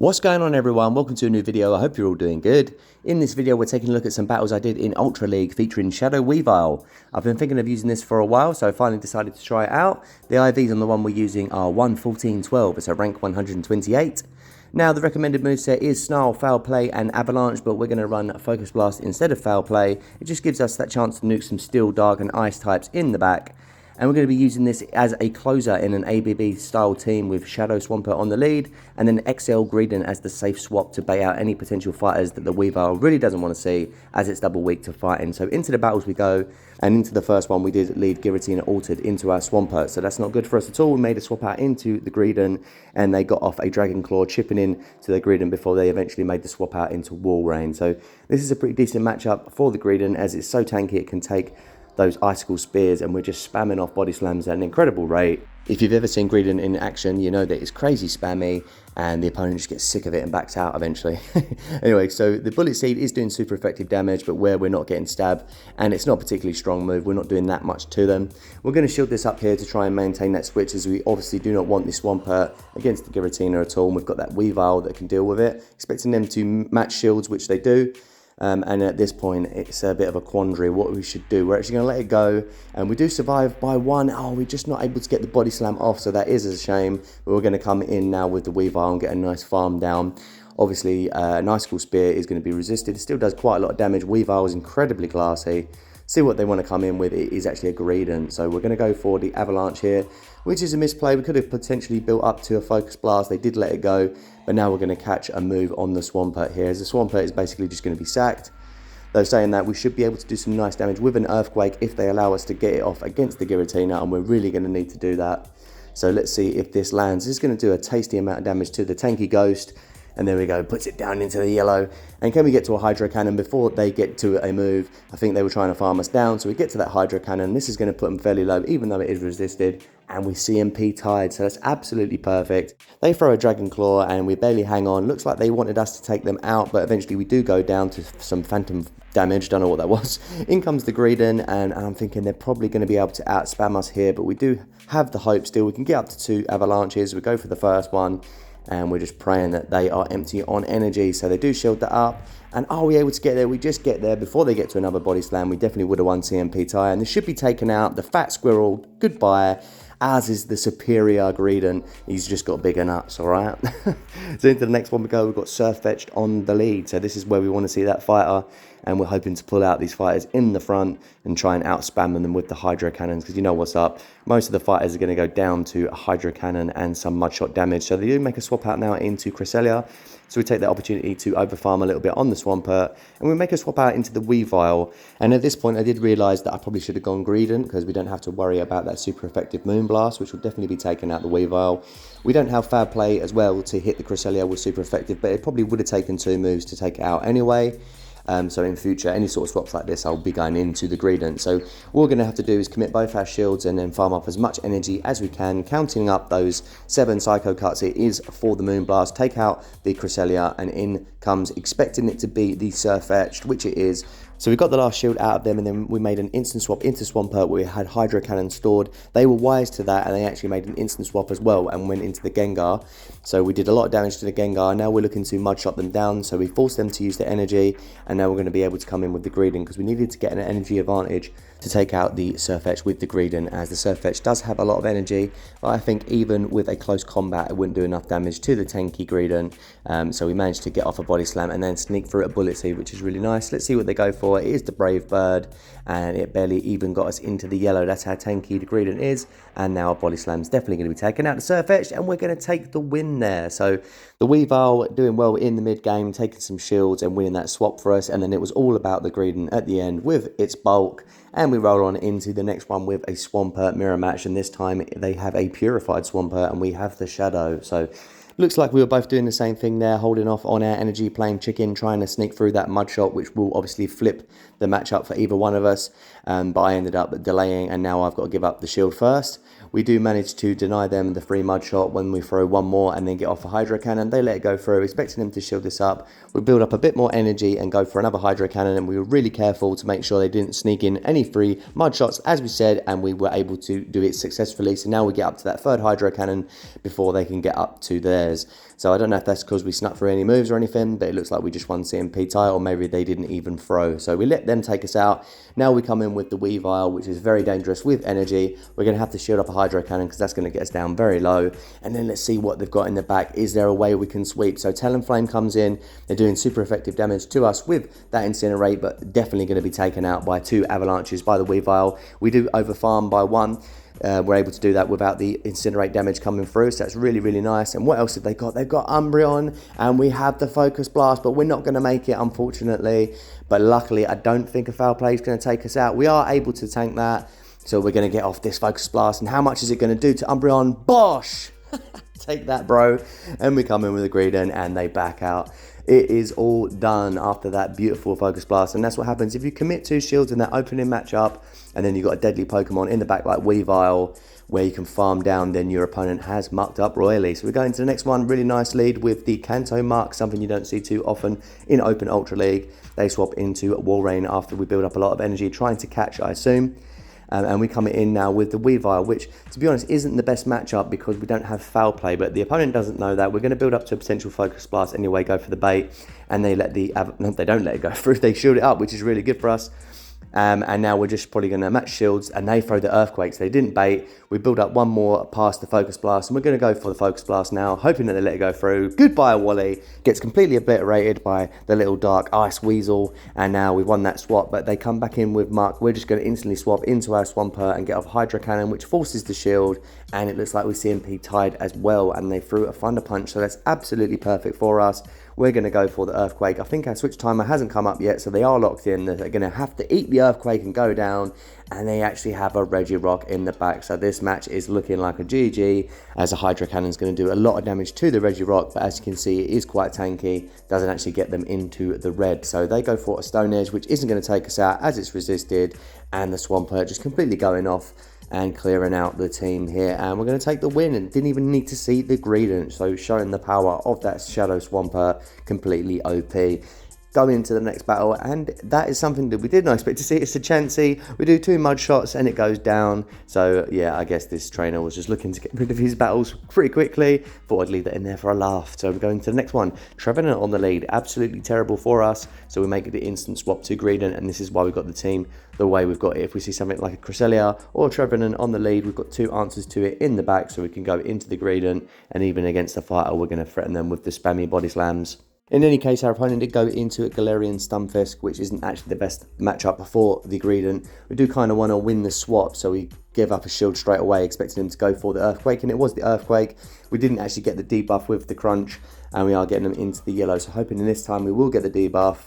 What's going on, everyone? Welcome to a new video. I hope you're all doing good. In this video we're taking a look at some battles I did in Ultra League featuring Shadow Weavile. I've been thinking of using this for a while, so I finally decided to try it out. The IVs on the one we're using are 11412. It's a rank 128. Now the recommended moveset is Snarl, Foul Play and Avalanche, but we're going to run Focus Blast instead of Foul Play. It just gives us that chance to nuke some Steel, Dark and Ice types in the back. And we're going to be using this as a closer in an ABB style team with Shadow Swampert on the lead and then XL Greedent as the safe swap to bait out any potential fighters that the Weavile really doesn't want to see, as it's double weak to fighting. So into the battles we go, and into the first one we did lead Giratina altered into our Swampert, so that's not good for us at all. We made a swap out into the Greedent and they got off a Dragon Claw chipping in to the Greedent before they eventually made the swap out into Wall Rain. So this is a pretty decent matchup for the Greedent as it's so tanky it can take those icicle spears, and we're just spamming off body slams at an incredible rate. If you've ever seen Greedent in action, you know that it's crazy spammy and the opponent just gets sick of it and backs out eventually. Anyway, so the Bullet Seed is doing super effective damage, but where we're not getting stabbed, and it's not a particularly strong move, we're not doing that much to them. We're going to shield this up here to try and maintain that switch, as we obviously do not want this Swampert against the Giratina at all, and we've got that Weavile that can deal with it. Expecting them to match shields, which they do. And at this point, it's a bit of a quandary what we should do. We're actually going to let it go, and we do survive by one. Oh, we're just not able to get the body slam off, so that is a shame. But we're going to come in now with the Weavile and get a nice farm down. Obviously, an Icicle Spear is going to be resisted. It still does quite a lot of damage. Weavile is incredibly classy. See what they want to come in with. It is actually a Greedent, so we're going to go for the Avalanche here, which is a misplay. We could have potentially built up to a Focus Blast. They did let it go, but now we're going to catch a move on the Swampert here, as the Swampert is basically just going to be sacked. Though saying that, we should be able to do some nice damage with an Earthquake if they allow us to get it off against the Giratina, and we're really going to need to do that. So let's see if this lands. This is going to do a tasty amount of damage to the tanky Ghost. And there we go, puts it down into the yellow. And can we get to a Hydro Cannon before they get to a move? I think they were trying to farm us down, so we get to that Hydro Cannon. This is going to put them fairly low, even though it is resisted. And we CMP tied, so that's absolutely perfect. They throw a Dragon Claw and we barely hang on. Looks like they wanted us to take them out, but eventually we do go down to some phantom damage. Don't know what that was. In comes the Greedent, and I'm thinking they're probably going to be able to out spam us here, but we do have the hope still. We can get up to 2 Avalanches. We go for the first one, and we're just praying that they are empty on energy. So they do shield that up. And are we able to get there? We just get there before they get to another body slam. We definitely would have won CMP tie. And this should be taken out. The Fat Squirrel, goodbye. As is the superior Greedent. He's just got bigger nuts, all right? So into the next one we go. We've got Surfetched on the lead. So this is where we want to see that fighter. And we're hoping to pull out these fighters in the front and try and out-spam them with the Hydro Cannons, because you know what's up. Most of the fighters are going to go down to a Hydro Cannon and some Mudshot damage. So they do make a swap out now into Cresselia. So we take that opportunity to overfarm a little bit on the Swampert, and we make a swap out into the Weavile. And at this point I did realise that I probably should have gone Greedent, because we don't have to worry about that super effective Moonblast, which will definitely be taking out the Weavile. We don't have Foul Play as well to hit the Cresselia with super effective, but it probably would have taken 2 moves to take it out anyway. So in future, any sort of swaps like this, I'll be going into the Greedent. So what we're going to have to do is commit both our shields and then farm up as much energy as we can, counting up those 7 Psycho Cuts it is for the Moonblast, take out the Cresselia, and in comes, expecting it to be the Surfetched, which it is. So we got the last shield out of them, and then we made an instant swap into Swampert where we had Hydro Cannon stored. They were wise to that, and they actually made an instant swap as well and went into the Gengar. So we did a lot of damage to the Gengar. Now we're looking to Mudshot them down, so we forced them to use their energy, and now we're going to be able to come in with the Greedent, because we needed to get an energy advantage to take out the Surfetched with the Greedent, as the Surfetched does have a lot of energy, but I think even with a close combat it wouldn't do enough damage to the tanky Greedent. So we managed to get off a body slam and then sneak through a Bullet Seed, which is really nice. Let's see what they go for. It is the Brave Bird, and it barely even got us into the yellow. That's how tanky the Greedent is, and now our body slam's definitely going to be taken out the Surfetched, and we're going to take the win there. So the Weavile doing well in the mid game, taking some shields and winning that swap for us, and then it was all about the Greedent at the end with its bulk. And we roll on into the next one with a Swampert mirror match, and this time they have a purified Swampert and we have the Shadow. So looks like we were both doing the same thing there, holding off on our energy, playing chicken, trying to sneak through that Mudshot, which will obviously flip the matchup for either one of us. But I ended up delaying, and now I've got to give up the shield first. We do manage to deny them the free Mudshot when we throw one more and then get off a Hydro Cannon. They let it go through, expecting them to shield this up. We build up a bit more energy and go for another Hydro Cannon, and we were really careful to make sure they didn't sneak in any free Mudshots, as we said, and we were able to do it successfully. So now we get up to that 3rd Hydro Cannon before they can get up to theirs. theirs. So I don't know if that's because we snuck through any moves or anything, but it looks like we just won CMP tie, or maybe they didn't even throw. So we let them take us out. Now we come in with the Weavile, which is very dangerous with energy. We're going to have to shield up a Hydro Cannon because that's going to get us down very low. And then let's see what they've got in the back. Is there a way we can sweep? So Talonflame comes in. They're doing super effective damage to us with that Incinerate, but definitely going to be taken out by 2 Avalanches by the Weavile. We do overfarm by 1. We're able to do that without the Incinerate damage coming through, so that's really, really nice. And what else have they got? They've got Umbreon, and we have the Focus Blast, but we're not going to make it, unfortunately. But luckily, I don't think a Foul Play is going to take us out. We are able to tank that, so we're going to get off this Focus Blast. And how much is it going to do to Umbreon? Bosh! Take that, bro. And we come in with a Greedent, and they back out. It is all done after that beautiful Focus Blast, and that's what happens if you commit 2 shields in that opening matchup, and then you've got a deadly Pokemon in the back like Weavile, where you can farm down, then your opponent has mucked up royally. So we go into the next one, really nice lead with the Kanto mark, something you don't see too often in Open Ultra League. They swap into Walrein after we build up a lot of energy, trying to catch, I assume. And we come in now with the Weavile, which, to be honest, isn't the best matchup because we don't have Foul Play, but the opponent doesn't know that. We're going to build up to a potential Focus Blast anyway, go for the bait, and they let the... No, they don't let it go through, they shield it up, which is really good for us. And now we're just probably going to match shields, and they throw the Earthquakes. They didn't bait. We build up 1 more past the Focus Blast, and we're going to go for the Focus Blast now, hoping that they let it go through. Goodbye, Wally. Gets completely obliterated by the little dark ice weasel, and now we've won that swap, but they come back in with Muck. We're just going to instantly swap into our Swampert and get off Hydro Cannon, which forces the shield, and it looks like we CMP tied as well, and they threw a Thunder Punch, so that's absolutely perfect for us. We're going to go for the Earthquake. I think our switch timer hasn't come up yet, so they are locked in. They're going to have to eat the Earthquake and go down, and they actually have a Regirock in the back. So this match is looking like a GG, as a Hydro Cannon is going to do a lot of damage to the Regirock, but as you can see, it is quite tanky. Doesn't actually get them into the red. So they go for a Stone Edge, which isn't going to take us out as it's resisted, and the Swampert just completely going off and clearing out the team here, and we're going to take the win, and didn't even need to see the Greedent, so showing the power of that Shadow Swampert, completely OP. Go into the next battle, and that is something that we did not expect to see. It's a Chansey. We do 2 mud shots and it goes down. So yeah, I guess this trainer was just looking to get rid of his battles pretty quickly. Thought I'd leave that in there for a laugh. So we're going to the next one. Trevenant on the lead, absolutely terrible for us. So we make it the instant swap to Greedent, and this is why we've got the team the way we've got it. If we see something like a Cresselia or Trevenant on the lead, we've got 2 answers to it in the back, so we can go into the Greedent, and even against the fighter, we're going to threaten them with the spammy body slams. In any case, our opponent did go into a Galarian Stunfisk, which isn't actually the best matchup for the Greedent. We do kind of want to win the swap, so we give up a shield straight away, expecting him to go for the Earthquake, and it was the Earthquake. We didn't actually get the debuff with the Crunch, and we are getting them into the yellow, so hoping in this time we will get the debuff,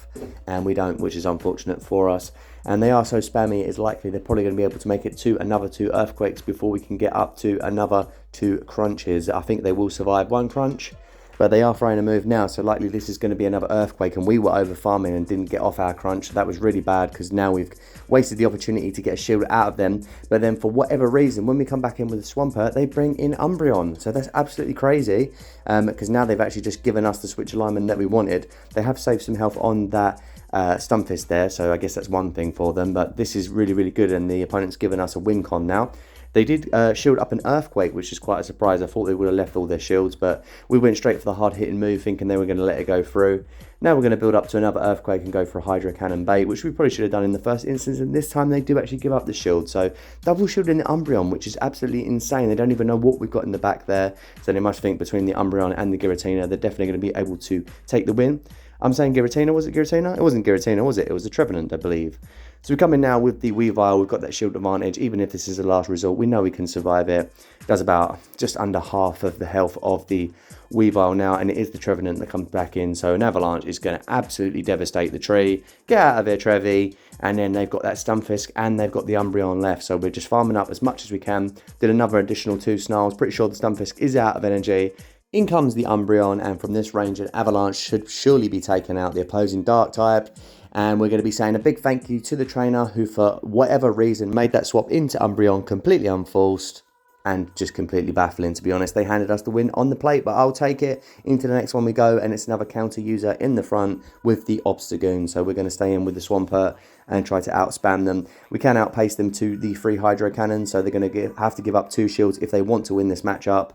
and we don't, which is unfortunate for us. And they are so spammy, it's likely they're probably going to be able to make it to another 2 Earthquakes before we can get up to another 2 Crunches. I think they will survive 1 Crunch, but they are throwing a move now, so likely this is going to be another Earthquake, and we were over farming and didn't get off our Crunch. So that was really bad, because now we've wasted the opportunity to get a shield out of them. But then for whatever reason, when we come back in with the Swampert, they bring in Umbreon. So that's absolutely crazy, because now they've actually just given us the switch alignment that we wanted. They have saved some health on that Stunfisk there, so I guess that's one thing for them. But this is really, really good, and the opponent's given us a win con now. They did shield up an Earthquake, which is quite a surprise. I thought they would have left all their shields, but we went straight for the hard-hitting move, thinking they were going to let it go through. Now we're going to build up to another Earthquake and go for a Hydro Cannon bait, which we probably should have done in the first instance, and this time they do actually give up the shield. So double shielding the Umbreon, which is absolutely insane. They don't even know what we've got in the back there, so they must think between the Umbreon and the Giratina, they're definitely going to be able to take the win. I'm saying Giratina, was it Giratina? It wasn't Giratina, was it? It was the Trevenant, I believe. So we come in now with the Weavile. We've got that shield advantage. Even if this is the last result, we know we can survive it. It does about just under half of the health of the Weavile now, and it is the Trevenant that comes back in. So an Avalanche is going to absolutely devastate the tree. Get out of here, Trevi. And then they've got that Stunfisk and they've got the Umbreon left. So we're just farming up as much as we can. Did another additional 2 Snarls. Pretty sure the Stunfisk is out of energy. In comes the Umbreon, and from this range, an Avalanche should surely be taken out, the opposing Dark type. And we're going to be saying a big thank you to the trainer who, for whatever reason, made that swap into Umbreon completely unforced and just completely baffling, to be honest. They handed us the win on the plate, but I'll take it. Into the next one we go, and it's another counter user in the front with the Obstagoon. So we're going to stay in with the Swampert and try to outspam them. We can outpace them to the 3 Hydro Cannon, so they're going to have to give up 2 shields if they want to win this matchup.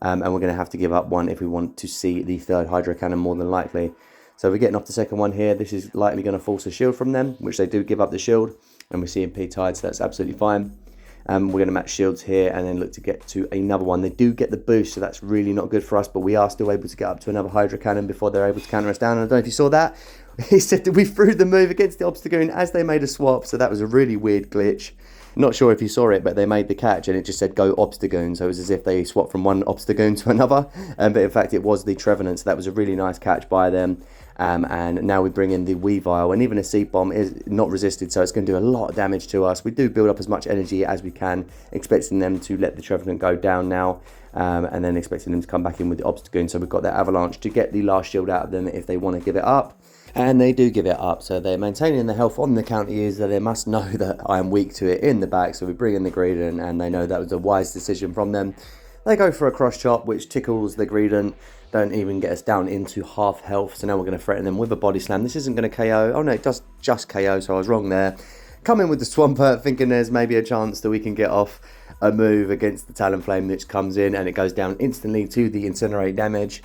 and we're going to have to give up one if we want to see the third Hydro Cannon more than likely. So we're getting off the second one here. This is likely going to force a shield from them, which they do give up the shield, and we're seeing P-Tide, so that's absolutely fine. We're going to match shields here and then look to get to another one. They do get the boost, so that's really not good for us, but we are still able to get up to another Hydro Cannon before they're able to counter us down. And I don't know if you saw that. He said that we threw the move against the Obstagoon as they made a swap, so that was a really weird glitch. Not sure if you saw it, but they made the catch and it just said go Obstagoon, so it was as if they swapped from one Obstagoon to another, but in fact it was the Trevenant, so that was a really nice catch by them. And now we bring in the Weavile, and even a Seed Bomb is not resisted, so it's going to do a lot of damage to us. We do build up as much energy as we can, expecting them to let the Trevenant go down now, and then expecting them to come back in with the Obstagoon. So we've got that Avalanche to get the last shield out of them if they want to give it up. And they do give it up, so they're maintaining the health on the counter user. They must know that I am weak to it in the back, so we bring in the Greedent, and they know that was a wise decision from them. They go for a cross chop, which tickles the Greedent, don't even get us down into half health, so now we're going to threaten them with a body slam. This isn't going to KO. Oh no, it does just KO, so I was wrong there. Come in with the Swampert, thinking there's maybe a chance that we can get off a move against the Talonflame, which comes in, and it goes down instantly to the Incinerate damage.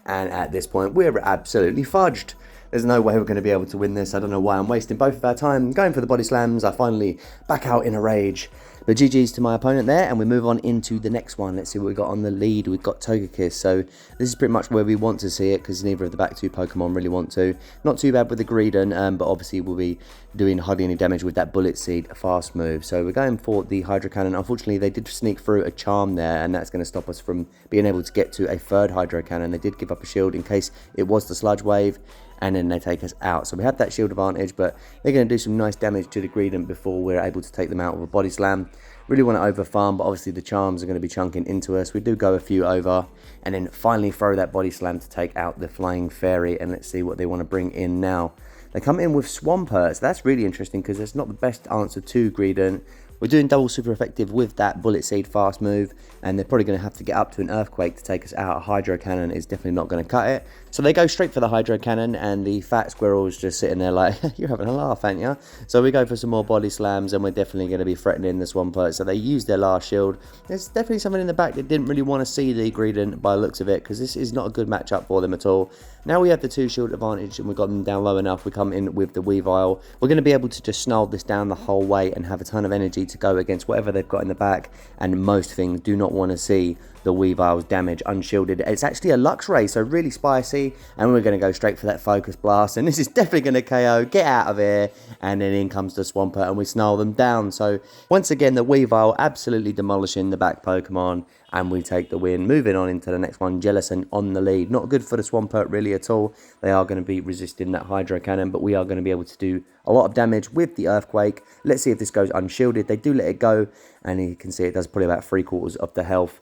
And at this point, we're absolutely fudged. There's no way we're going to be able to win this. I don't know why I'm wasting both of our time going for the body slams. I finally back out in a rage. But GG's to my opponent there, and we move on into the next one. Let's see what we got on the lead. We've got Togekiss, so this is pretty much where we want to see it, because neither of the back two Pokemon really want to. Not too bad with the Greedent, but obviously we'll be doing hardly any damage with that Bullet Seed fast move. So we're going for the Hydro Cannon. Unfortunately, they did sneak through a Charm there, and that's going to stop us from being able to get to a third Hydro Cannon. They did give up a shield in case it was the Sludge Wave, and then they take us out. So we have that shield advantage, but they're going to do some nice damage to the Greedent before we're able to take them out with a body slam. Really want to over farm, but obviously the charms are going to be chunking into us. We do go a few over, and then finally throw that body slam to take out the Flying Fairy, and let's see what they want to bring in now. They come in with Swampert, so that's really interesting because it's not the best answer to Greedent. We're doing double super effective with that Bullet Seed fast move, and they're probably going to have to get up to an Earthquake to take us out. A Hydro Cannon is definitely not going to cut it. So they go straight for the Hydro Cannon, and the fat squirrel's just sitting there like, you're having a laugh, ain't you? So we go for some more body slams, and we're definitely going to be threatening the Swampert. So they use their last shield. There's definitely someone in the back that didn't really want to see the Greedent by the looks of it, because this is not a good matchup for them at all. Now we have the 2 shield advantage, and we've got them down low enough. We come in with the Weavile. We're going to be able to just snarl this down the whole way and have a ton of energy to go against whatever they've got in the back, and most things do not want to see the Weavile's damage unshielded. It's actually a Luxray, so really spicy, and we're going to go straight for that Focus Blast, and this is definitely going to KO. Get out of here. And then in comes the Swampert, and we snarl them down. So once again, the Weavile absolutely demolishing the back Pokemon, and we take the win. Moving on into the next one, Jellicent on the lead. Not good for the Swampert really at all. They are going to be resisting that Hydro Cannon, but we are going to be able to do a lot of damage with the Earthquake. Let's see if this goes unshielded. They do let it go, and you can see it does probably about 3/4 of the health.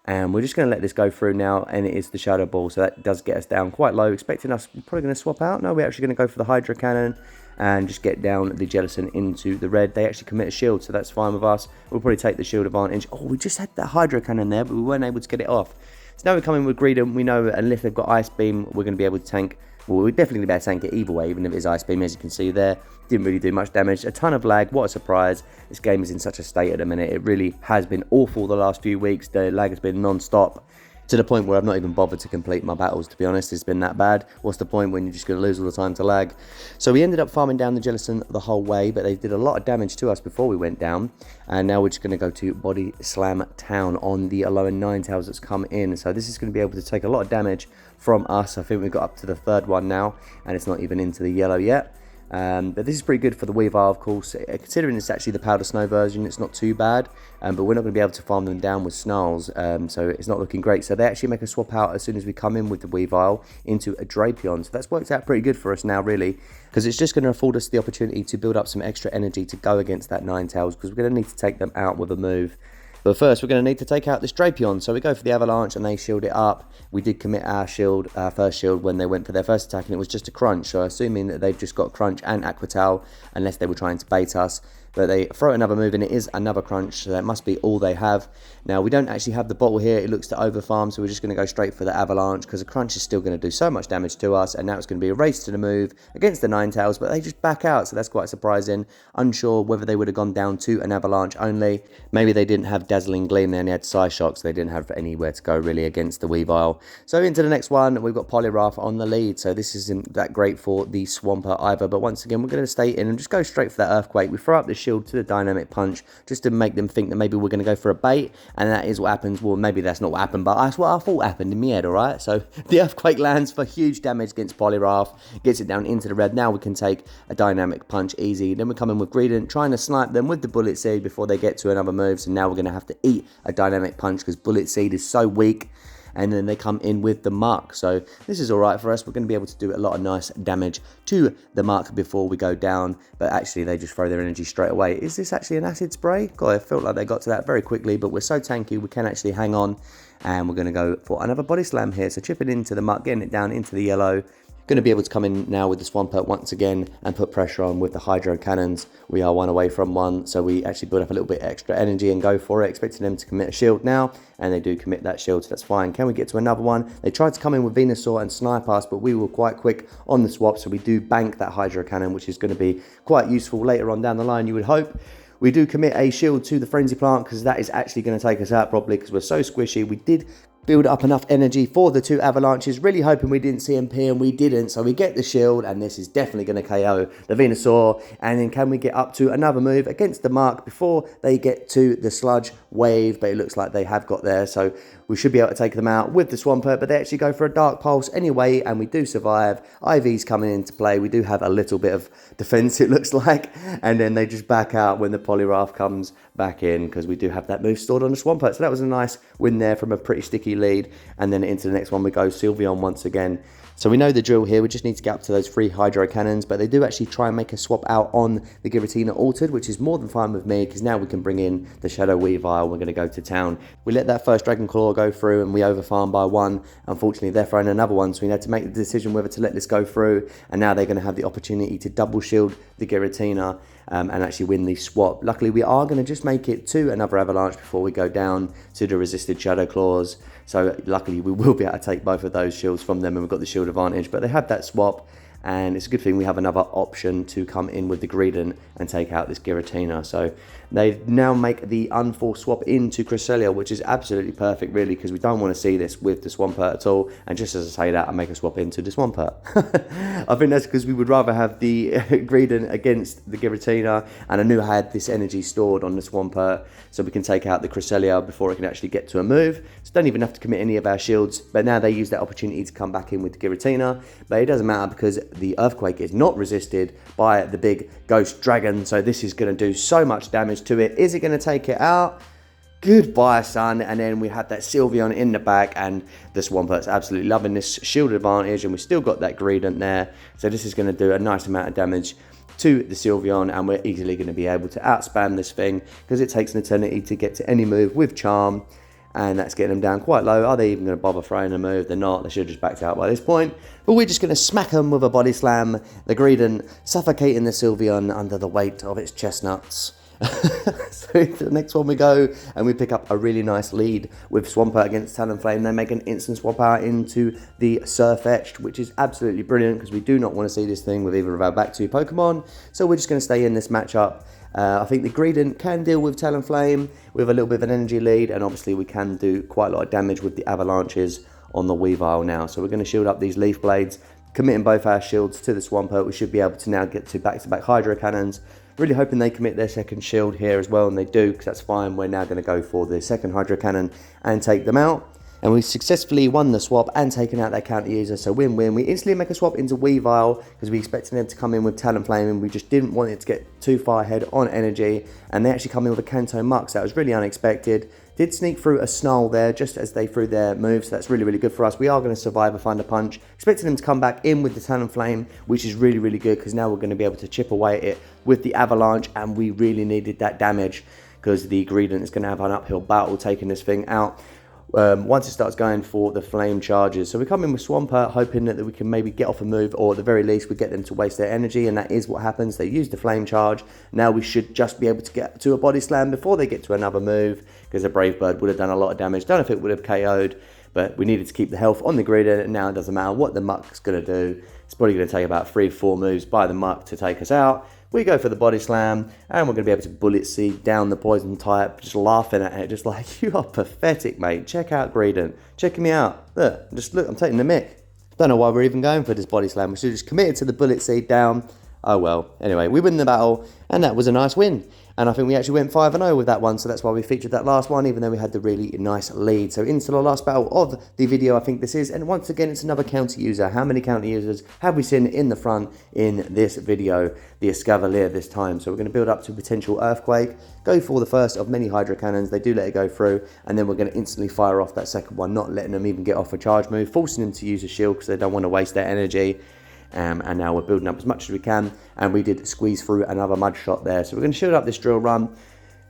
And we're just going to let this go through now, and it is the Shadow Ball, so that does get us down quite low. Expecting us probably going to swap out. No, we're actually going to go for the Hydro Cannon and just get down the Jellicent into the red. They actually commit a shield, so that's fine with us. We'll probably take the shield advantage. Oh, we just had that Hydro Cannon there, but we weren't able to get it off. So now we're coming with Greedent. We know that unless they've got Ice Beam, we're going to be able to tank. Well, we're definitely going to be able to tank it either way, even if it's Ice Beam, as you can see there. Didn't really do much damage. A ton of lag. What a surprise. This game is in such a state at the minute. It really has been awful the last few weeks. The lag has been non-stop, to the point where I've not even bothered to complete my battles, to be honest. It's been that bad. What's the point when you're just going to lose all the time to lag? So we ended up farming down the Jellicent the whole way, but they did a lot of damage to us before we went down. And now we're just going to go to Body Slam Town on the Alolan Ninetales that's come in. So this is going to be able to take a lot of damage from us. I think we've got up to the 3rd one now, and it's not even into the yellow yet. But this is pretty good for the Weavile, of course. Considering it's actually the Powder Snow version, it's not too bad, but we're not going to be able to farm them down with Snarls, so it's not looking great. So they actually make a swap out as soon as we come in with the Weavile into a Drapion, so that's worked out pretty good for us now, really, because it's just going to afford us the opportunity to build up some extra energy to go against that Ninetales, because we're going to need to take them out with a move. But first, we're going to need to take out this Drapion. So we go for the Avalanche, and they shield it up. We did commit our first shield, when they went for their first attack, and it was just a Crunch. So assuming that they've just got Crunch and Aqua Tail, unless they were trying to bait us. But they throw another move, and it is another Crunch, so that must be all they have. Now, we don't actually have the bottle here. It looks to overfarm, so we're just going to go straight for the Avalanche, because a Crunch is still going to do so much damage to us, and now it's going to be a race to the move against the Ninetales, but they just back out, so that's quite surprising. Unsure whether they would have gone down to an Avalanche only. Maybe they didn't have Dazzling Gleam there, and he had Psy Shocks. They didn't have anywhere to go really against the Weavile. So into the next one, we've got Poliwrath on the lead. So this isn't that great for the Swampert either. But once again, we're going to stay in and just go straight for that Earthquake. We throw up the shield to the Dynamic Punch just to make them think that maybe we're going to go for a bait. And that is what happens. Well, maybe that's not what happened, but that's what I thought happened in my head, alright? So the Earthquake lands for huge damage against Poliwrath. Gets it down into the red. Now we can take a Dynamic Punch easy. Then we come in with Greedent, trying to snipe them with the Bullet Seed before they get to another move. So now we're going to have to eat a Dynamic Punch because Bullet Seed is so weak. And then they come in with the Mark. So this is alright for us. We're going to be able to do a lot of nice damage to the Mark before we go down. But actually, they just throw their energy straight away. Is this actually an Acid Spray? God, I felt like they got to that very quickly. But we're so tanky, we can actually hang on. And we're going to go for another Body Slam here. So chipping into the Mark, getting it down into the yellow. Going to be able to come in now with the Swampert once again and put pressure on with the Hydro Cannons. We are one away from one, so we actually build up a little bit extra energy and go for it, expecting them to commit a shield now, and they do commit that shield, so that's fine. Can we get to another one? They tried to come in with Venusaur and snipe us, but we were quite quick on the swap, so we do bank that Hydro Cannon, which is going to be quite useful later on down the line, you would hope. We do commit a shield to the Frenzy Plant because that is actually going to take us out probably because we're so squishy. We did build up enough energy for the two avalanches, really hoping we didn't CMP, and we didn't, so we get the shield, and this is definitely going to KO the Venusaur. And then can we get up to another move against the Mark before they get to the Sludge Wave? But it looks like they have got there, so we should be able to take them out with the Swampert, but they actually go for a Dark Pulse anyway, and we do survive. IV's coming into play. We do have a little bit of defense, it looks like, and then they just back out when the Poliwrath comes back in because we do have that move stored on the Swampert. So that was a nice win there from a pretty sticky lead. And then into the next one we go, Sylveon once again. So we know the drill here. We just need to get up to those 3 Hydro Cannons, but they do actually try and make a swap out on the Giratina Altered, which is more than fine with me because now we can bring in the Shadow Weavile. We're going to go to town. We let that first Dragon Claw go through and we overfarm by 1. Unfortunately, they're throwing another one, so we had to make the decision whether to let this go through, and now they're going to have the opportunity to double shield the Giratina and actually win the swap. Luckily, we are going to just make it to another Avalanche before we go down to the resisted Shadow Claws. So luckily, we will be able to take both of those shields from them, and we've got the shield advantage. But they have that swap, and it's a good thing we have another option to come in with the Greedent and take out this Giratina. So they now make the unforced swap into Cresselia, which is absolutely perfect, really, because we don't want to see this with the Swampert at all. And just as I say that, I make a swap into the Swampert. I think that's because we would rather have the Greedent against the Giratina, and I knew I had this energy stored on the Swampert, so we can take out the Cresselia before it can actually get to a move. So don't even have to commit any of our shields, but now they use that opportunity to come back in with the Giratina. But it doesn't matter because the Earthquake is not resisted by the big Ghost Dragon, so this is going to do so much damage to it. Is it going to take it out? Goodbye, son. And then we had that Sylveon in the back, and the Swampert's absolutely loving this shield advantage, and we still got that Greedent there. So this is going to do a nice amount of damage to the Sylveon, and we're easily going to be able to outspam this thing because it takes an eternity to get to any move with Charm. And that's getting them down quite low. Are they even going to bother throwing a move? They're not. They should have just backed out by this point. But we're just going to smack them with a Body Slam. The Greedent suffocating the Sylveon under the weight of its chestnuts. So to the next one we go, and we pick up a really nice lead with Swampert against Talonflame. They make an instant swap out into the Surf Etched, which is absolutely brilliant because we do not want to see this thing with either of our back 2 Pokemon. So we're just going to stay in this matchup. I think the Greedent can deal with Talonflame with a little bit of an energy lead, and obviously we can do quite a lot of damage with the Avalanches on the Weavile now. So we're going to shield up these Leaf Blades, committing both our shields to the Swampert. We should be able to now get to back-to-back Hydro Cannons. Really hoping they commit their second shield here as well, and they do, because that's fine. We're now going to go for the second Hydro Cannon and take them out. And we successfully won the swap and taken out their counter user, so win-win. We instantly make a swap into Weavile because we expected them to come in with Talonflame, and we just didn't want it to get too far ahead on energy. And they actually come in with a Kanto Mux. That was really unexpected. Did sneak through a Snarl there just as they threw their moves. So that's really, really good for us. We are going to survive a Thunder Punch. Expecting them to come back in with the Talonflame, which is really, really good because now we're going to be able to chip away at it with the Avalanche, and we really needed that damage because the Greedent is going to have an uphill battle taking this thing out. Once it starts going for the flame charges. So we come in with Swampert hoping that we can maybe get off a move, or at the very least we get them to waste their energy, and that is what happens. They use the flame charge. Now we should just be able to get to a Body Slam before they get to another move, because a Brave Bird would have done a lot of damage. Don't know if it would have KO'd, but we needed to keep the health on the Greedent, and now it doesn't matter what the Muck's going to do. It's probably going to take about 3 or 4 moves by the Muck to take us out. We go for the body slam, and we're going to be able to bullet seed down the poison type, just laughing at it, just like, you are pathetic, mate. Check out Greedent. Check me out. Look, I'm taking the mick. Don't know why we're even going for this body slam. We should have just committed to the bullet seed down. Oh well. Anyway, we win the battle, and that was a nice win. And I think we actually went 5-0 with that one, so that's why we featured that last one, even though we had the really nice lead. So into the last battle of the video, I think this is. And once again, it's another counter user. How many counter users have we seen in the front in this video? The Escavalier this time. So we're going to build up to a potential earthquake, go for the first of many hydro cannons. They do let it go through, and then we're going to instantly fire off that second one, not letting them even get off a charge move, forcing them to use a shield because they don't want to waste their energy. And now we're building up as much as we can, and we did squeeze through another mud shot there. So we're going to shield up this drill run,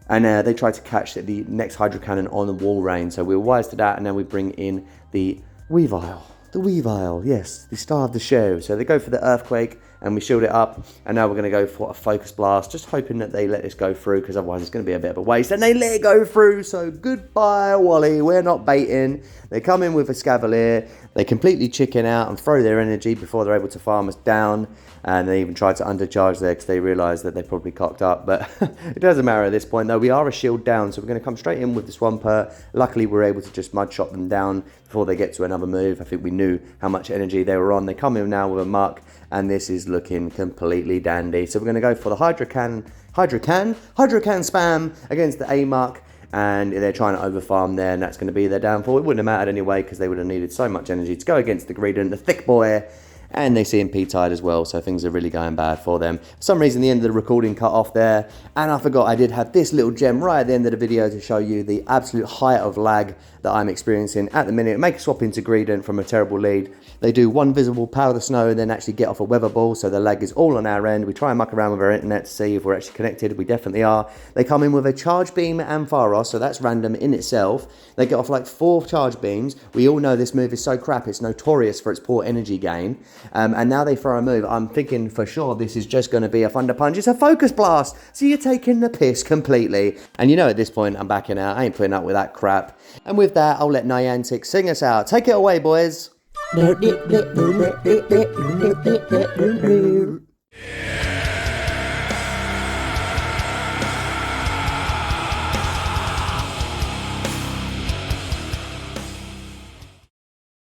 and they try to catch the next hydro cannon on the wall rain. So we were wise to that, and then we bring in the Weavile. The Weavile, yes, the star of the show. So they go for the earthquake, and we shield it up, and now we're going to go for a focus blast, just hoping that they let this go through, because otherwise it's going to be a bit of a waste, and they let it go through. So goodbye, Wally, we're not baiting. They come in with a Escavalier, they completely chicken out and throw their energy before they're able to farm us down, and they even tried to undercharge there because they realised that they probably cocked up, but it doesn't matter at this point though. We are a shield down, so we're going to come straight in with the Swampert. Luckily we're able to just mud shot them down before they get to another move. I think we knew how much energy they were on. They come in now with a muck, and this is looking completely dandy. So we're going to go for the hydro can spam against the A-Muck, and they're trying to overfarm there, and that's going to be their downfall. It wouldn't have mattered anyway, because they would have needed so much energy to go against the Greedent, the thick boy, and they see him P-tied as well, so things are really going bad for them. For some reason, the end of the recording cut off there, and I forgot I did have this little gem right at the end of the video to show you the absolute height of lag that I'm experiencing at the minute. Make a swap into Greedent from a terrible lead. They do one visible power the snow and then actually get off a weather ball, so the lag is all on our end. We try and muck around with our internet to see if we're actually connected. We definitely are. They come in with a charge beam and Pharos, so that's random in itself. They get off like 4 charge beams. We all know this move is so crap. It's notorious for its poor energy gain. And now they throw a move. I'm thinking for sure this is just going to be a Thunder Punch. It's a Focus Blast. So you're taking the piss completely. And you know at this point I'm backing out. I ain't putting up with that crap. And with that, I'll let Niantic sing us out. Take it away, boys.